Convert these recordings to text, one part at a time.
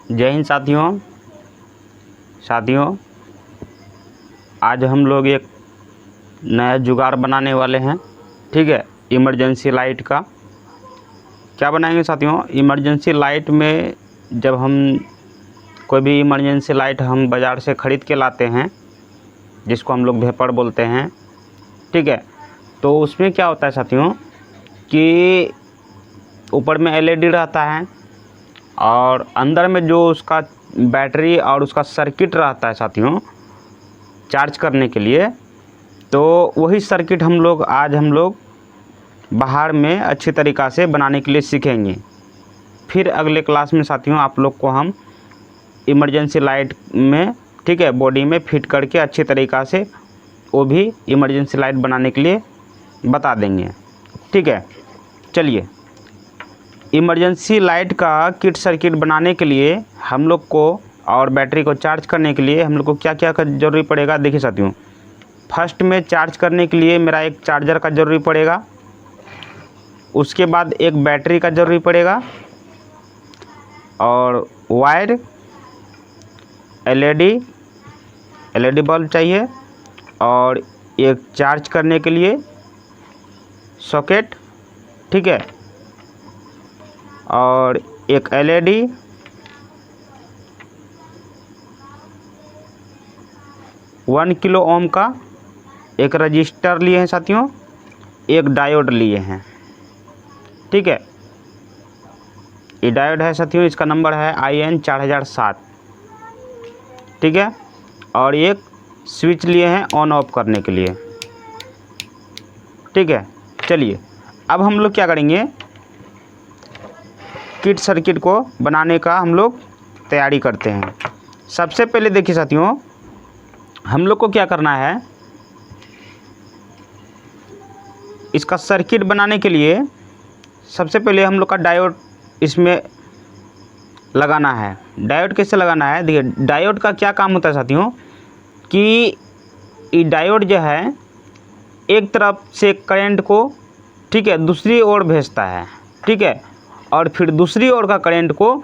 जय हिंद साथियों, आज हम लोग एक नया जुगाड़ बनाने वाले हैं। ठीक है, इमरजेंसी लाइट का। क्या बनाएंगे साथियों? इमरजेंसी लाइट में जब हम कोई भी इमरजेंसी लाइट हम बाज़ार से ख़रीद के लाते हैं, जिसको हम लोग भेपर बोलते हैं, ठीक है, तो उसमें क्या होता है साथियों कि ऊपर में एलईडी रहता है और अंदर में जो उसका बैटरी और उसका सर्किट रहता है साथियों चार्ज करने के लिए, तो वही सर्किट हम लोग बाहर में अच्छी तरीक़ा से बनाने के लिए सीखेंगे। फिर अगले क्लास में साथियों आप लोग को हम इमरजेंसी लाइट में, ठीक है, बॉडी में फिट करके अच्छी तरीक़ा से वो भी इमरजेंसी लाइट बनाने के लिए बता देंगे। ठीक है, चलिए, इमरजेंसी लाइट का किट सर्किट बनाने के लिए हम लोग को और बैटरी को चार्ज करने के लिए हम लोग को क्या क्या का ज़रूरी पड़ेगा। देखिए साथियों, फर्स्ट में चार्ज करने के लिए मेरा एक चार्जर का ज़रूरी पड़ेगा, उसके बाद एक बैटरी का ज़रूरी पड़ेगा और वायर, एलईडी बल्ब चाहिए और एक चार्ज करने के लिए सॉकेट, ठीक है, और एक एलईडी, 1 किलो ओम का एक रजिस्टर लिए हैं साथियों, एक डायोड लिए हैं। ठीक है, ये डायोड है साथियों, इसका नंबर है IN 4007। ठीक है, और एक स्विच लिए हैं ऑन ऑफ करने के लिए। ठीक है, चलिए अब हम लोग क्या करेंगे, किट सर्किट को बनाने का हम लोग तैयारी करते हैं। सबसे पहले देखिए साथियों, हम लोग को क्या करना है, इसका सर्किट बनाने के लिए सबसे पहले हम लोग का डायोड इसमें लगाना है। डायोड कैसे लगाना है, देखिए डायोड का क्या काम होता है साथियों कि ये डायोड जो है एक तरफ से करंट को, ठीक है, दूसरी ओर भेजता है, ठीक है, और फिर दूसरी ओर का करंट को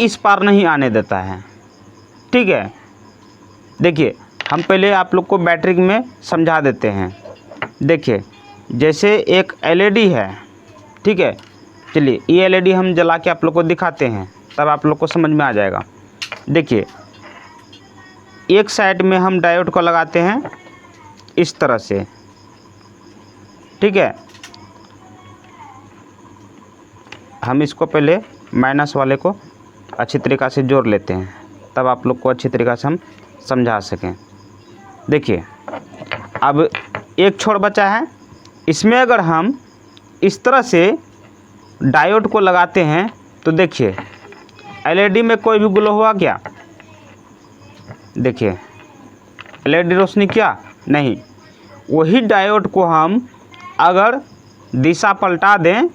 इस पार नहीं आने देता है। ठीक है, देखिए हम पहले आप लोग को बैटरी में समझा देते हैं। देखिए जैसे एक एलईडी है, ठीक है, चलिए ये एलईडी हम जला के आप लोग को दिखाते हैं, तब आप लोग को समझ में आ जाएगा। देखिए एक साइड में हम डायोड को लगाते हैं इस तरह से, ठीक है, हम इसको पहले माइनस वाले को अच्छी तरीक़ा से जोड़ लेते हैं, तब आप लोग को अच्छी तरीक़ा से हम समझा सकें। देखिए अब एक छोर बचा है, इसमें अगर हम इस तरह से डायोड को लगाते हैं तो देखिए एलईडी में कोई भी ग्लो हुआ क्या? देखिए एलईडी रोशनी क्या? नहीं। वही डायोड को हम अगर दिशा पलटा दें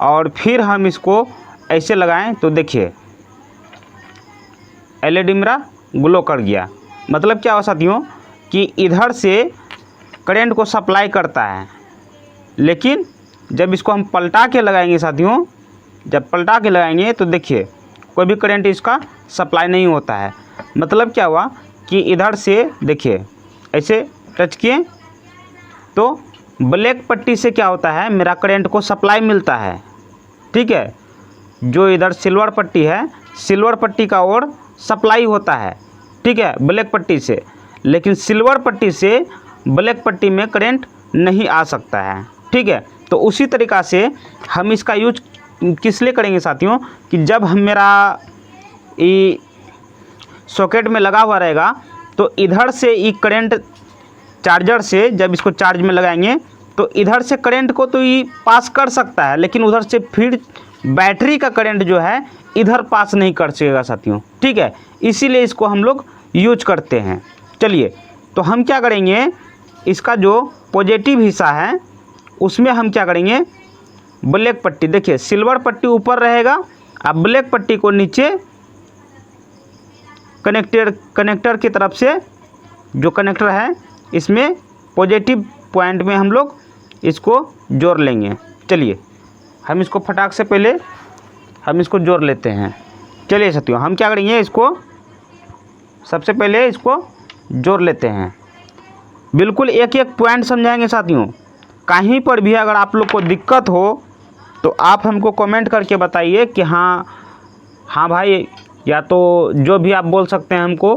और फिर हम इसको ऐसे लगाएं तो देखिए एलईडी मेरा ग्लो कर गया। मतलब क्या हुआ साथियों कि इधर से करंट को सप्लाई करता है, लेकिन जब इसको हम पलटा के लगाएंगे साथियों, जब पलटा के लगाएंगे तो देखिए कोई भी करंट इसका सप्लाई नहीं होता है। मतलब क्या हुआ कि इधर से देखिए ऐसे टच किए तो ब्लैक पट्टी से क्या होता है, मेरा करंट को सप्लाई मिलता है। ठीक है, जो इधर सिल्वर पट्टी है, सिल्वर पट्टी का ओर सप्लाई होता है, ठीक है, ब्लैक पट्टी से, लेकिन सिल्वर पट्टी से ब्लैक पट्टी में करंट नहीं आ सकता है। ठीक है, तो उसी तरीक़ा से हम इसका यूज किस लिए करेंगे साथियों कि जब हम मेरा ये सॉकेट में लगा हुआ रहेगा तो इधर से ये करंट चार्जर से जब इसको चार्ज में लगाएंगे तो इधर से करंट को तो ये पास कर सकता है, लेकिन उधर से फिर बैटरी का करंट जो है इधर पास नहीं कर सकेगा साथियों। ठीक है, इसीलिए इसको हम लोग यूज करते हैं। चलिए, तो हम क्या करेंगे, इसका जो पॉजिटिव हिस्सा है उसमें हम क्या करेंगे, ब्लैक पट्टी, देखिए सिल्वर पट्टी ऊपर रहेगा और ब्लैक पट्टी को नीचे कनेक्टर की तरफ से जो कनेक्टर है इसमें पॉजिटिव पॉइंट में हम लोग इसको जोड़ लेंगे। चलिए हम इसको फटाक से पहले हम इसको जोड़ लेते हैं। चलिए साथियों, हम क्या करेंगे, इसको सबसे पहले इसको जोड़ लेते हैं। बिल्कुल एक एक पॉइंट समझाएंगे साथियों। कहीं पर भी अगर आप लोग को दिक्कत हो तो आप हमको कमेंट करके बताइए कि हाँ भाई, या तो जो भी आप बोल सकते हैं हमको,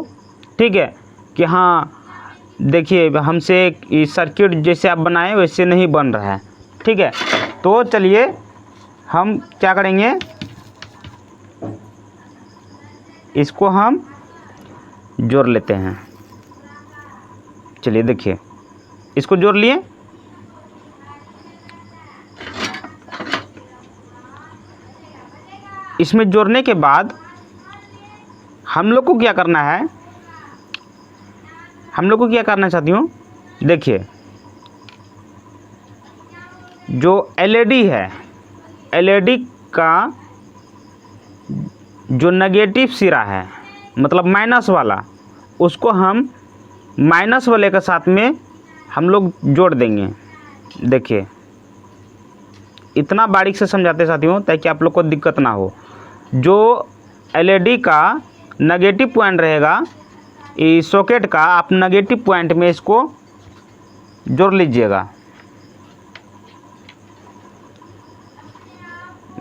ठीक है, कि हाँ देखिए हमसे इस सर्किट जैसे आप बनाए वैसे नहीं बन रहा है, ठीक है। तो चलिए हम क्या करेंगे, इसको हम जोड़ लेते हैं। चलिए देखिए, इसको जोड़ लिए। इसमें जोड़ने के बाद हम लोग को क्या करना है, साथियों, देखिए जो एलईडी है, एलईडी का जो नेगेटिव सिरा है, मतलब माइनस वाला, उसको हम माइनस वाले के साथ में हम लोग जोड़ देंगे। देखिए इतना बारीक से समझाते साथियों ताकि आप लोग को दिक्कत ना हो। जो एलईडी का नेगेटिव पॉइंट रहेगा इस सॉकेट का, आप नेगेटिव पॉइंट में इसको जोड़ लीजिएगा।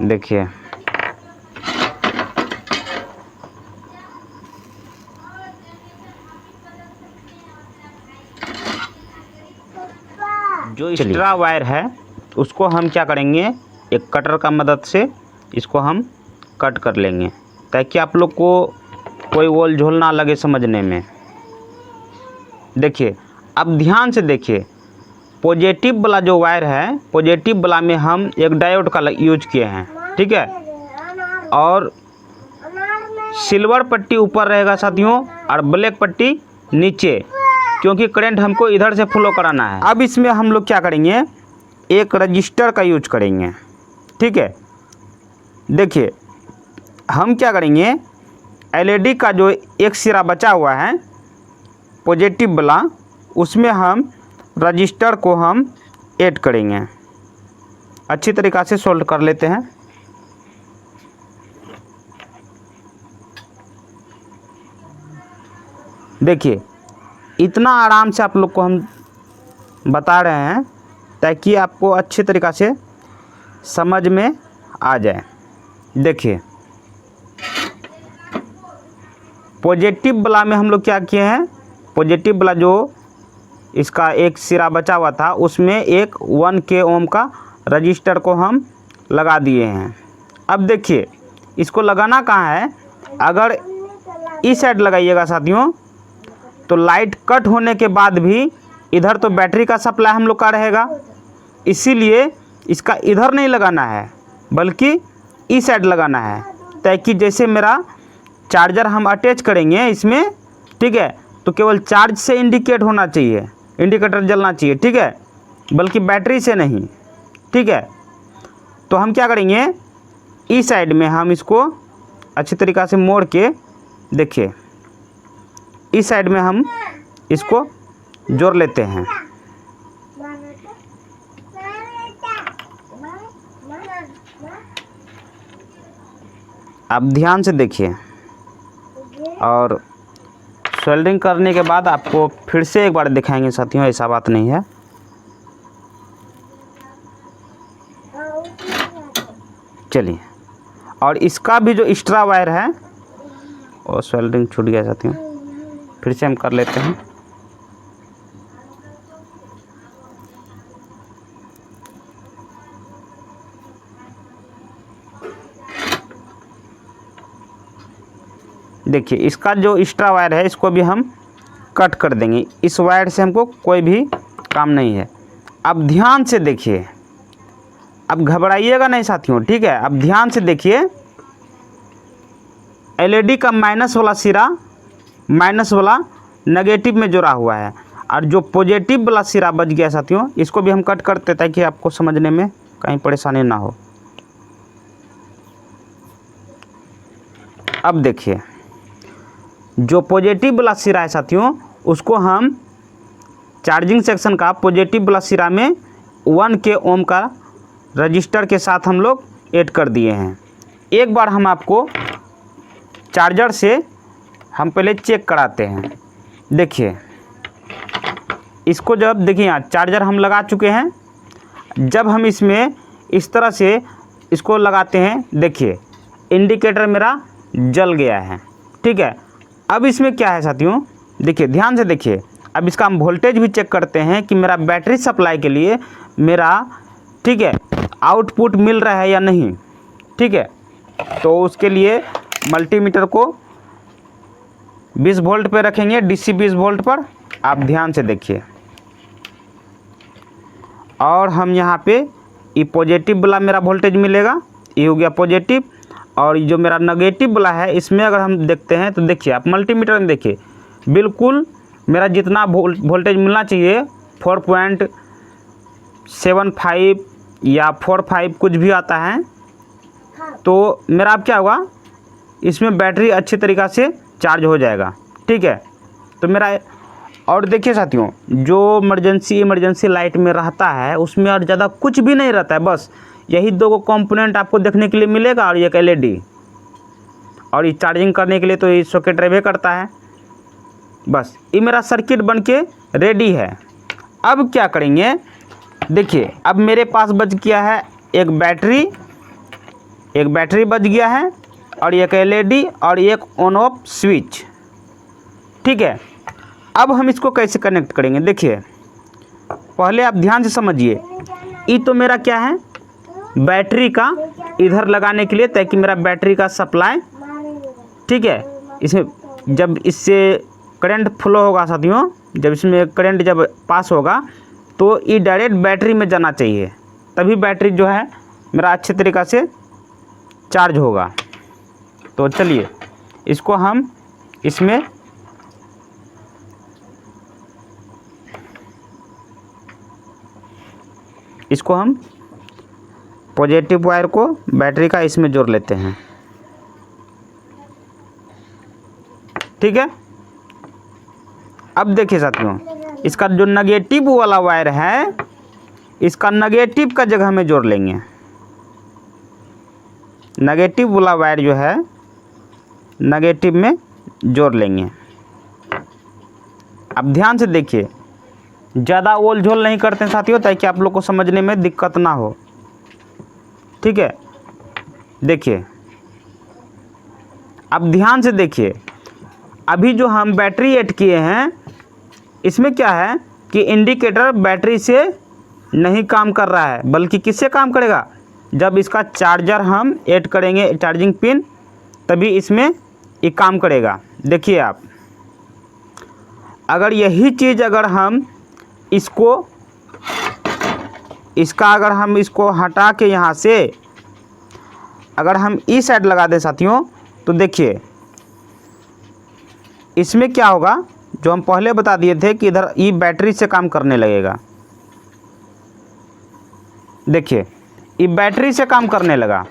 देखिए जो एक्स्ट्रा वायर है उसको हम क्या करेंगे, एक कटर का मदद से इसको हम कट कर लेंगे ताकि आप लोग को कोई ओल झोल ना लगे समझने में। देखिए अब ध्यान से देखिए, पॉजिटिव वाला जो वायर है, पॉजिटिव वाला में हम एक डायोड का यूज किए हैं, ठीक है, और सिल्वर पट्टी ऊपर रहेगा साथियों और ब्लैक पट्टी नीचे, क्योंकि करंट हमको इधर से फ्लो कराना है। अब इसमें हम लोग क्या करेंगे, एक रजिस्टर का यूज करेंगे, ठीक है। देखिए हम क्या करेंगे, एलईडी का जो एक सिरा बचा हुआ है पॉजिटिव वाला, उसमें हम रजिस्टर को हम ऐड करेंगे। अच्छी तरीक़ा से सोल्ड कर लेते हैं। देखिए इतना आराम से आप लोग को हम बता रहे हैं ताकि आपको अच्छी तरीक़ा से समझ में आ जाए। देखिए पॉजिटिव वाला में हम लोग क्या किए हैं, पॉजिटिव वाला जो इसका एक सिरा बचा हुआ था उसमें एक 1K ओम का रजिस्टर को हम लगा दिए हैं। अब देखिए इसको लगाना कहाँ है, अगर इस साइड लगाइएगा साथियों तो लाइट कट होने के बाद भी इधर तो बैटरी का सप्लाई हम लोग का रहेगा, इसीलिए इसका इधर नहीं लगाना है बल्कि इस साइड लगाना है, ताकि जैसे मेरा चार्जर हम अटैच करेंगे इसमें, ठीक है, तो केवल चार्ज से इंडिकेट होना चाहिए, इंडिकेटर जलना चाहिए, ठीक है, बल्कि बैटरी से नहीं, ठीक है। तो हम क्या करेंगे, इस साइड में हम इसको अच्छी तरीक़ा से मोड़ के, देखिए इस साइड में हम इसको जोड़ लेते हैं। आप ध्यान से देखिए, और सोल्डरिंग करने के बाद आपको फिर से एक बार दिखाएंगे साथियों, ऐसा बात नहीं है। चलिए, और इसका भी जो एक्स्ट्रा वायर है वो सोल्डरिंग छूट गया साथियों, फिर से हम कर लेते हैं। देखिए इसका जो एक्स्ट्रा वायर है इसको भी हम कट कर देंगे, इस वायर से हमको कोई भी काम नहीं है। अब ध्यान से देखिए, अब घबराइएगा नहीं साथियों, ठीक है। अब ध्यान से देखिए, एलईडी का माइनस वाला सिरा माइनस वाला नेगेटिव में जुड़ा हुआ है, और जो पॉजिटिव वाला सिरा बच गया साथियों, इसको भी हम कट करते ताकि आपको समझने में कहीं परेशानी ना हो। अब देखिए जो पॉजिटिव वाला सिरा है साथियों, उसको हम चार्जिंग सेक्शन का पॉजिटिव वाला सिरा में 1K ओम का रजिस्टर के साथ हम लोग ऐड कर दिए हैं। एक बार हम आपको चार्जर से हम पहले चेक कराते हैं। देखिए इसको जब देखिए यहाँ चार्जर हम लगा चुके हैं, जब हम इसमें इस तरह से इसको लगाते हैं, देखिए इंडिकेटर मेरा जल गया है। ठीक है, अब इसमें क्या है साथियों, देखिए ध्यान से देखिए। अब इसका हम वोल्टेज भी चेक करते हैं कि मेरा बैटरी सप्लाई के लिए मेरा, ठीक है, आउटपुट मिल रहा है या नहीं। ठीक है, तो उसके लिए मल्टीमीटर को 20 वोल्ट पे रखेंगे, डीसी 20 वोल्ट पर। आप ध्यान से देखिए, और हम यहाँ पे ये पॉजिटिव वाला मेरा वोल्टेज मिलेगा, ये हो गया पॉजिटिव। और ये जो मेरा नेगेटिव वाला है, इसमें अगर हम देखते हैं तो देखिए आप मल्टीमीटर में देखिए, बिल्कुल मेरा जितना वोल्टेज मिलना चाहिए 4.75 या 45 कुछ भी आता है, तो मेरा अब क्या होगा, इसमें बैटरी अच्छी तरीक़ा से चार्ज हो जाएगा। ठीक है, तो मेरा, और देखिए साथियों, जो इमरजेंसी लाइट में रहता है उसमें और ज़्यादा कुछ भी नहीं रहता है, बस यही दो कंपोनेंट आपको देखने के लिए मिलेगा और एक एलईडी, और ये चार्जिंग करने के लिए तो ये सॉकेट रहबे करता है। बस ये मेरा सर्किट बनके रेडी है। अब क्या करेंगे, देखिए अब मेरे पास बच गया है एक बैटरी बच गया है, और एक एलईडी और एक ऑन ऑफ स्विच। ठीक है, अब हम इसको कैसे कनेक्ट करेंगे, देखिए पहले आप ध्यान से समझिए। ये तो मेरा क्या है, बैटरी का इधर लगाने के लिए, ताकि मेरा बैटरी का सप्लाई, ठीक है, इसमें जब इससे करंट फ्लो होगा साथियों, जब इसमें करंट जब पास होगा तो ये डायरेक्ट बैटरी में जाना चाहिए, तभी बैटरी जो है मेरा अच्छे तरीक़ा से चार्ज होगा। तो चलिए इसको हम इसमें पॉजिटिव वायर को बैटरी का इसमें जोड़ लेते हैं। ठीक है, अब देखिए साथियों, इसका जो नेगेटिव वाला वायर है, इसका नेगेटिव का जगह में जोड़ लेंगे। नेगेटिव वाला वायर जो है नेगेटिव में जोड़ लेंगे। अब ध्यान से देखिए, ज़्यादा ओल झोल नहीं करते हैं साथियों, ताकि आप लोग को समझने में दिक्कत ना हो। ठीक है, देखिए अब ध्यान से देखिए, अभी जो हम बैटरी ऐड किए हैं, इसमें क्या है कि इंडिकेटर बैटरी से नहीं काम कर रहा है, बल्कि किससे काम करेगा, जब इसका चार्जर हम ऐड करेंगे, चार्जिंग पिन, तभी इसमें ये काम करेगा। देखिए आप, अगर यही चीज़ अगर हम अगर हम इसको हटा के यहाँ से अगर हम इस साइड लगा दें साथियों, तो देखिए इसमें क्या होगा, जो हम पहले बता दिए थे कि इधर ये बैटरी से काम करने लगेगा। देखिए ये बैटरी से काम करने लगा,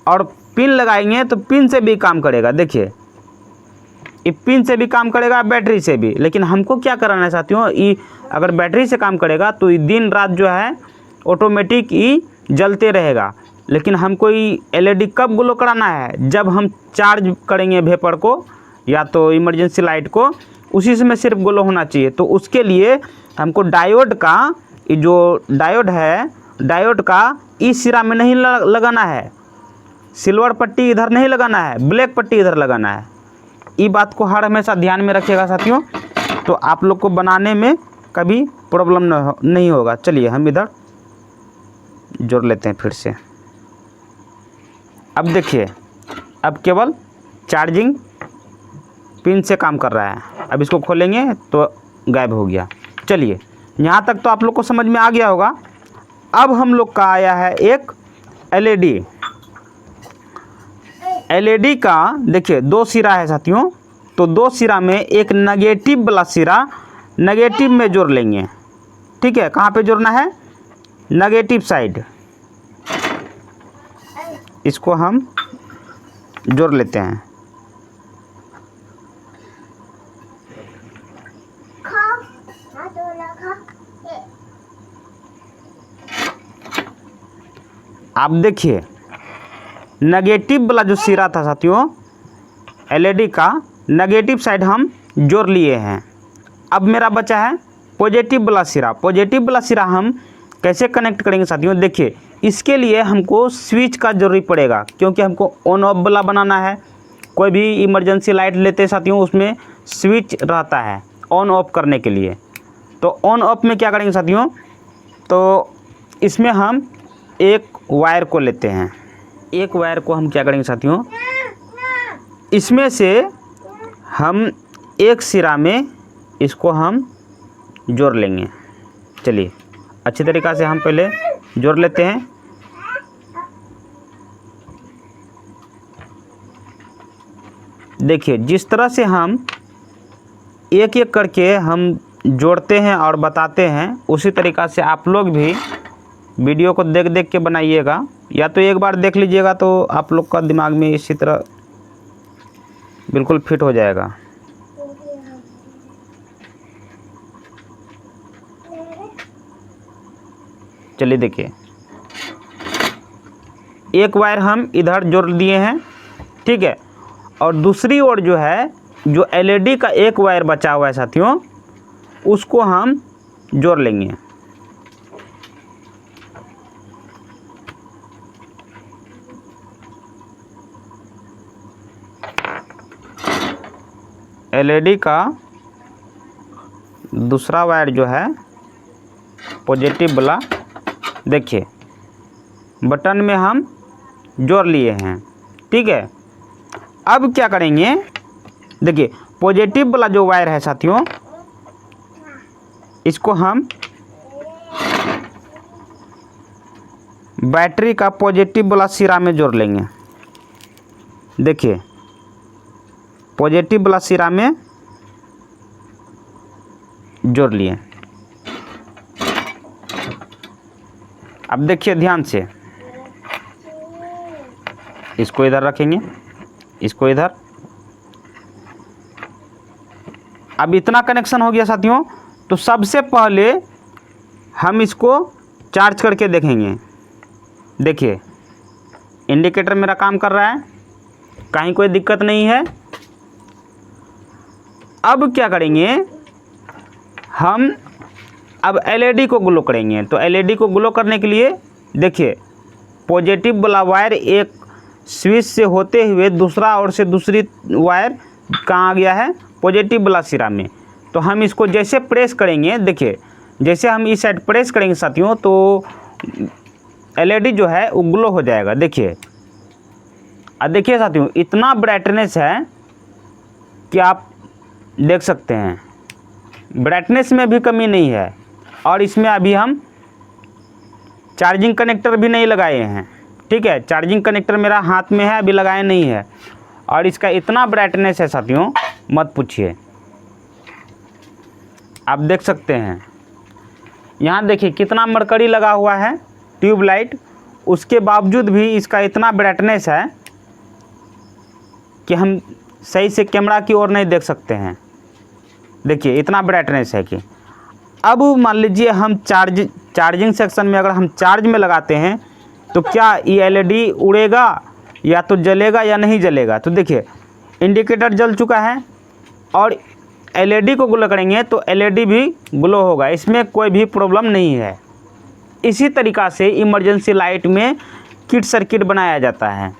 और पिन लगाएंगे तो पिन से भी काम करेगा। देखिए ये पिन से भी काम करेगा, बैटरी से भी, लेकिन हमको क्या कराना है साथियों, ये अगर बैटरी से काम करेगा तो ये दिन रात जो है ऑटोमेटिक ये जलते रहेगा। लेकिन हमको ये एलईडी कब ग्लो कराना है, जब हम चार्ज करेंगे वेपर को या तो इमरजेंसी लाइट को, उसी समय सिर्फ ग्लो होना चाहिए। तो उसके लिए हमको डायोड का, ये जो डायोड है, डायोड का इस सिरा में नहीं लगाना है, सिल्वर पट्टी इधर नहीं लगाना है, ब्लैक पट्टी इधर लगाना है। ये बात को हर हमेशा ध्यान में रखिएगा साथियों, तो आप लोग को बनाने में कभी प्रॉब्लम नहीं होगा। चलिए हम इधर जोड़ लेते हैं फिर से। अब देखिए, अब केवल चार्जिंग पिन से काम कर रहा है। अब इसको खोलेंगे तो गायब हो गया। चलिए यहाँ तक तो आप लोग को समझ में आ गया होगा। अब हम लोग का आया है एक एलईडी। एलईडी का देखिए दो सिरा है साथियों, तो दो सिरा में एक नेगेटिव वाला सिरा नेगेटिव में जोड़ लेंगे। ठीक है, कहाँ पे जोड़ना है, नेगेटिव साइड। इसको हम जोड़ लेते हैं। आप देखिए नेगेटिव वाला जो सिरा था साथियों, एलईडी का नेगेटिव साइड हम जोड़ लिए हैं। अब मेरा बचा है पॉजिटिव वाला सिरा। पॉजिटिव वाला सिरा हम कैसे कनेक्ट करेंगे साथियों, देखिए इसके लिए हमको स्विच का ज़रूरी पड़ेगा, क्योंकि हमको ऑन ऑफ वाला बनाना है। कोई भी इमरजेंसी लाइट लेते हैं साथियों, उसमें स्विच रहता है ऑन ऑफ करने के लिए। तो ऑन ऑफ में क्या करेंगे साथियों, तो इसमें हम एक वायर को लेते हैं। एक वायर को हम क्या करेंगे साथियों, इसमें से हम एक सिरा में इसको हम जोड़ लेंगे। चलिए अच्छी तरीक़ा से हम पहले जोड़ लेते हैं। देखिए जिस तरह से हम एक एक करके हम जोड़ते हैं और बताते हैं, उसी तरीक़ा से आप लोग भी वीडियो को देख देख के बनाइएगा, या तो एक बार देख लीजिएगा तो आप लोग का दिमाग में इसी तरह बिल्कुल फिट हो जाएगा। चलिए देखिए, एक वायर हम इधर जोड़ दिए हैं, ठीक है, और दूसरी ओर जो है, जो एलईडी का एक वायर बचा हुआ है साथियों, उसको हम जोड़ लेंगे। एलईडी का दूसरा वायर जो है पॉजिटिव वाला, देखिए बटन में हम जोड़ लिए हैं, ठीक है। अब क्या करेंगे, देखिए पॉजिटिव वाला जो वायर है साथियों, इसको हम बैटरी का पॉजिटिव वाला सिरा में जोड़ लेंगे। देखिए पॉजिटिव वाला सिरा में जोड़ लिए। अब देखिए ध्यान से, इसको इधर रखेंगे, इसको इधर। अब इतना कनेक्शन हो गया साथियों, तो सबसे पहले हम इसको चार्ज करके देखेंगे। देखिए इंडिकेटर मेरा काम कर रहा है, कहीं कोई दिक्कत नहीं है। अब क्या करेंगे, हम अब एलईडी को ग्लो करेंगे। तो एलईडी को ग्लो करने के लिए देखिए पॉजिटिव वाला वायर एक स्विच से होते हुए दूसरा ओर से दूसरी वायर कहाँ आ गया है, पॉजिटिव वाला सिरा में। तो हम इसको जैसे प्रेस करेंगे, देखिए जैसे हम इस साइड प्रेस करेंगे साथियों, तो एलईडी जो है वो ग्लो हो जाएगा। देखिए अब देखिए साथियों, इतना ब्राइटनेस है कि आप देख सकते हैं, ब्राइटनेस में भी कमी नहीं है। और इसमें अभी हम चार्जिंग कनेक्टर भी नहीं लगाए हैं, ठीक है। चार्जिंग कनेक्टर मेरा हाथ में है, अभी लगाए नहीं है। और इसका इतना ब्राइटनेस है साथियों, मत पूछिए। आप देख सकते हैं, यहाँ देखिए कितना मरकरी लगा हुआ है ट्यूबलाइट, उसके बावजूद भी इसका इतना ब्राइटनेस है कि हम सही से कैमरा की ओर नहीं देख सकते हैं। देखिए इतना ब्राइटनेस है कि अब मान लीजिए हम चार्जिंग सेक्शन में अगर हम चार्ज में लगाते हैं, तो क्या ये एलईडी उड़ेगा या तो जलेगा या नहीं जलेगा। तो देखिए इंडिकेटर जल चुका है, और एलईडी को ग्लो करेंगे तो एलईडी भी ग्लो होगा, इसमें कोई भी प्रॉब्लम नहीं है। इसी तरीक़ा से इमरजेंसी लाइट में किट सर्किट बनाया जाता है,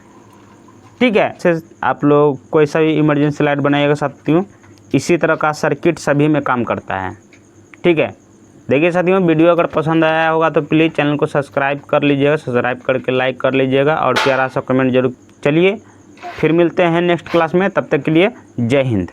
ठीक है। आप लोग कोई सा भी इमरजेंसी लाइट बनाइएगा साथियों, इसी तरह का सर्किट सभी में काम करता है, ठीक है। देखिए साथियों, वीडियो अगर पसंद आया होगा तो प्लीज़ चैनल को सब्सक्राइब कर लीजिएगा, सब्सक्राइब करके लाइक कर लीजिएगा और प्यारा सा कमेंट जरूर। चलिए फिर मिलते हैं नेक्स्ट क्लास में, तब तक के लिए जय हिंद।